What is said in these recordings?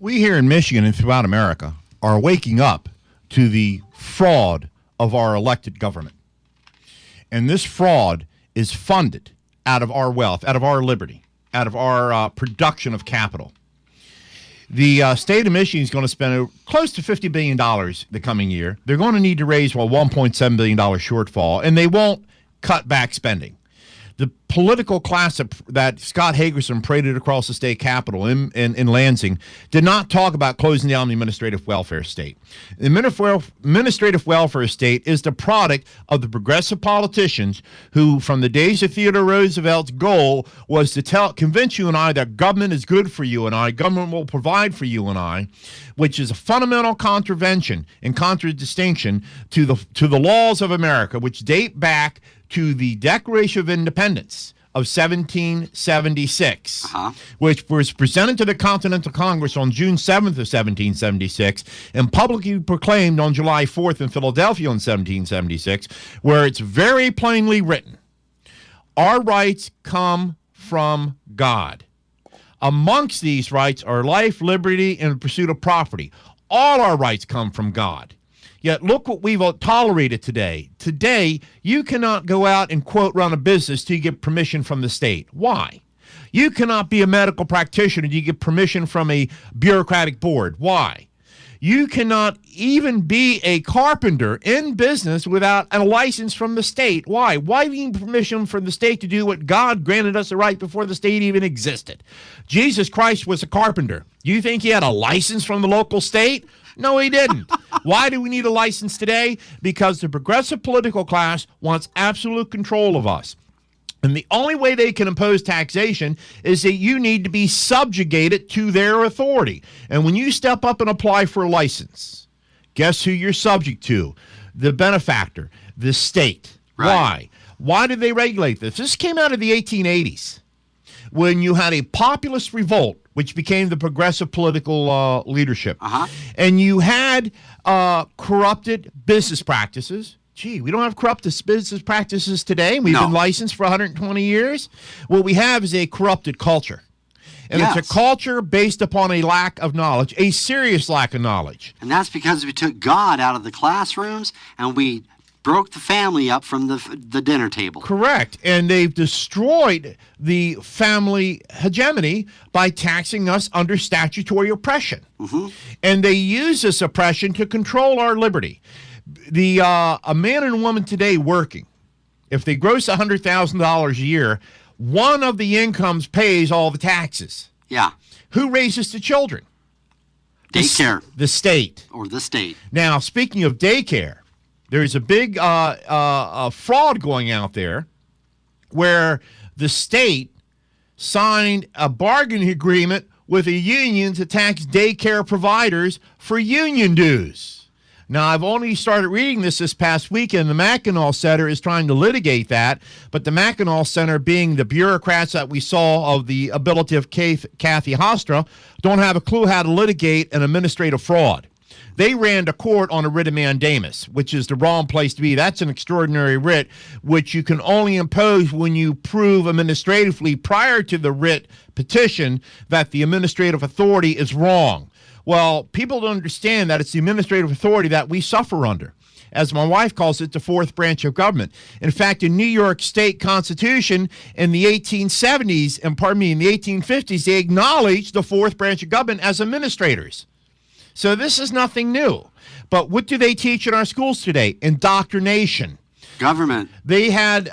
We here in Michigan and throughout America are waking up to the fraud of our elected government. And this fraud is funded out of our wealth, out of our liberty, out of our production of capital. The state of Michigan is going to spend close to $50 billion the coming year. They're going to need to raise a $1.7 billion shortfall, and they won't cut back spending. The political class that Scott Hagerson paraded across the state capitol in Lansing did not talk about closing down the administrative welfare state. The administrative welfare state is the product of the progressive politicians who, from the days of Theodore Roosevelt's goal, was to convince you and I that government is good for you and I, government will provide for you and I, which is a fundamental contravention and contradistinction to the laws of America, which date back to the Declaration of Independence of 1776, which was presented to the Continental Congress on June 7th of 1776 and publicly proclaimed on July 4th in Philadelphia in 1776, where it's very plainly written, our rights come from God. Amongst these rights are life, liberty, and the pursuit of property. All our rights come from God. Yet look what we've tolerated today. Today, you cannot go out and, quote, run a business till you get permission from the state. Why? You cannot be a medical practitioner till you get permission from a bureaucratic board. Why? You cannot even be a carpenter in business without a license from the state. Why? Why do you need permission from the state to do what God granted us the right before the state even existed? Jesus Christ was a carpenter. You think he had a license from the local state? No, he didn't. Why do we need a license today? Because the progressive political class wants absolute control of us. And the only way they can impose taxation is that you need to be subjugated to their authority. And when you step up and apply for a license, guess who you're subject to? The benefactor, the state. Right. Why? Why did they regulate this? This came out of the 1880s when you had a populist revolt, which became the progressive political leadership. And you had corrupted business practices. Gee, we don't have corrupted business practices today. We've been licensed for 120 years. What we have is a corrupted culture. And it's a culture based upon a lack of knowledge, a serious lack of knowledge. And that's because we took God out of the classrooms and we broke the family up from the dinner table. Correct. And they've destroyed the family hegemony by taxing us under statutory oppression. And they use this oppression to control our liberty. A man and a woman today working, if they gross $100,000 a year, one of the incomes pays all the taxes. Yeah. Who raises the children? Daycare. The state. Or the state. Now, speaking of daycare, there's a big fraud going out there where the state signed a bargaining agreement with a union to tax daycare providers for union dues. Now, I've only started reading this past weekend. The Mackinac Center is trying to litigate that, but the Mackinac Center, being the bureaucrats that we saw of the ability of Kathy Hofstra, don't have a clue how to litigate an administrative fraud. They ran to court on a writ of mandamus, which is the wrong place to be. That's an extraordinary writ, which you can only impose when you prove administratively prior to the writ petition that the administrative authority is wrong. Well, people don't understand that it's the administrative authority that we suffer under. As my wife calls it, the fourth branch of government. In fact, in New York State Constitution in the 1870s, in the 1850s, they acknowledged the fourth branch of government as administrators. So this is nothing new. But what do they teach in our schools today? Indoctrination. Government. They had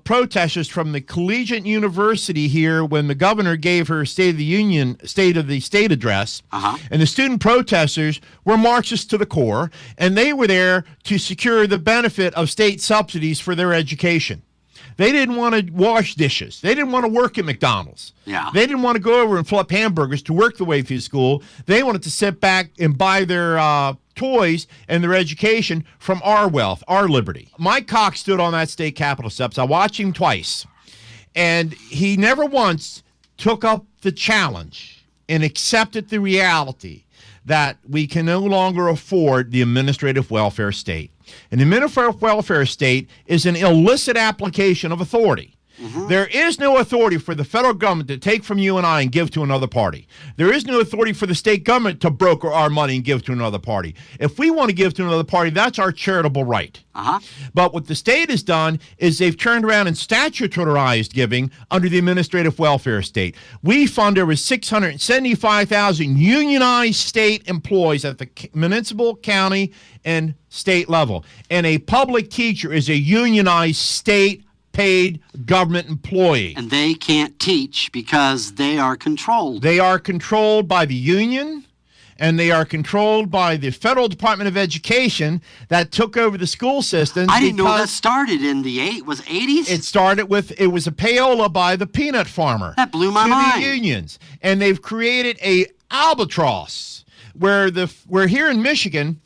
protesters from the Collegiate University here when the governor gave her State of the State address. And the student protesters were Marxists to the core, and they were there to secure the benefit of state subsidies for their education. They didn't want to wash dishes. They didn't want to work at McDonald's. Yeah. They didn't want to go over and flip hamburgers to work the way through school. They wanted to sit back and buy their toys and their education from our wealth, our liberty. Mike Cox stood on that state capitol steps. I watched him twice, and he never once took up the challenge and accepted the reality that we can no longer afford the administrative welfare state. An administrative welfare state is an illicit application of authority. There is no authority for the federal government to take from you and I and give to another party. There is no authority for the state government to broker our money and give to another party. If we want to give to another party, that's our charitable right. But what the state has done is they've turned around and statutorized giving under the administrative welfare state. We fund over 675,000 unionized state employees at the municipal, county, and state level. And a public teacher is a unionized state-paid government employee. And they can't teach because they are controlled. They are controlled by the union, and they are controlled by the Federal Department of Education that took over the school system. I didn't know that started in the 80s? It started with, it was a payola by the peanut farmer. That blew my mind. To the unions. And they've created a albatross where here in Michigan,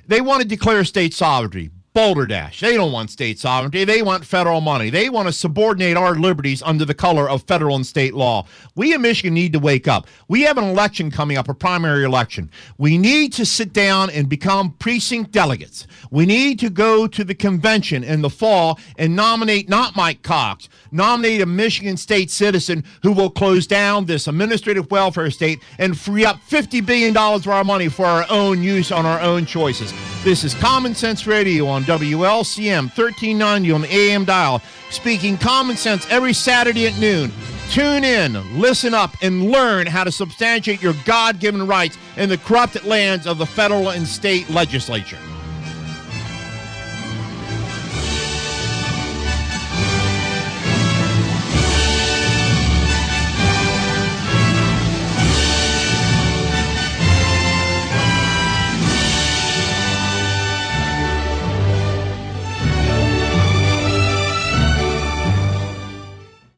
they want to declare state sovereignty. Boulder Dash. They don't want state sovereignty. They want federal money. They want to subordinate our liberties under the color of federal and state law. We in Michigan need to wake up. We have an election coming up, a primary election. We need to sit down and become precinct delegates. We need to go to the convention in the fall and nominate not Mike Cox, nominate a Michigan state citizen who will close down this administrative welfare state and free up $50 billion of our money for our own use on our own choices. This is Common Sense Radio on WLCM 1390 on the AM dial, speaking common sense every Saturday at noon. Tune in, listen up, and learn how to substantiate your God-given rights in the corrupted lands of the federal and state legislature.